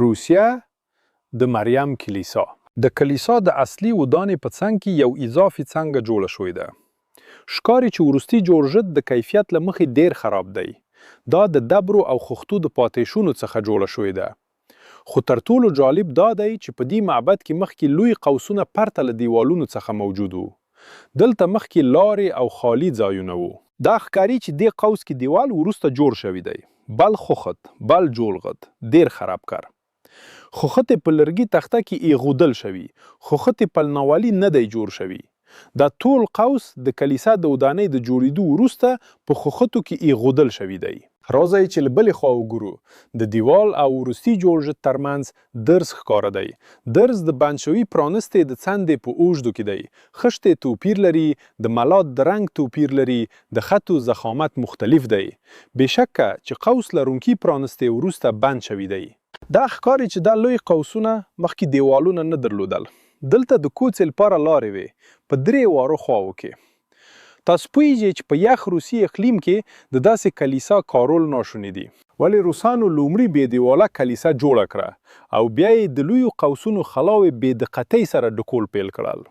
روسیه د مریم کلیسا. د کلیسا د اصلي ودانې په څنګ کې یو اضافي څنګه جوړه شوې ده. ښکاري چې وروستي جوړښت د کیفیت له مخې ډیر خراب دی. دا د دبرو او خښتو د پاتې شونو څخه جوړه شوې ده. خو تر ټولو جالب دا دی چې په دې معبد کې مخکې لوی قوسونه پرته له دیوالونو څخه موجود وو. دلته مخکې لارې او خالي ځایونه وو. دا ښکاري چې دې قوس کې دیوال وروسته جوړ شوی دی. بل خښت، بل جوړغت، ډیر خراب کار. خښت په لرګي تخته کې ایښودل شوی، خښت په ناولي نه دی جوړ شوی. دا ټول قوس د کلیسا د ودانۍ د جوړېدو وروسته په خښتو کې ایښودل شوی دی. راځئ چې له بلې خوا وګورو. د دیوال او وروستي جوړښت ترمنځ درز ښکاره دی. درز د بند شوي پرانستې د څندې په اوږدو کې دی. خښتې توپیر لري، د ملات د رنګ توپیر لري، د خطو ضخامت مختلف دی. بېشکه چې قوس لرونکي پرانستې وروسته بند شوي دی. دا ښکاري چې دا لوی قوسونه مخکې دیوالونه نه درلودل. دلته د کوڅې لپاره لارې وې په 3 وارو خواو کې. تاسو پوهیږئ چې په یخ روسي اقلیم کې د داسې کلیسا کارول ناشوني دي. ولې روسانو لومړی بې دیواله کلیسا جوړه کړه او بیا یې د لویو قوسونو خلاوې بې دقتۍ سره ډکول پیل کړل.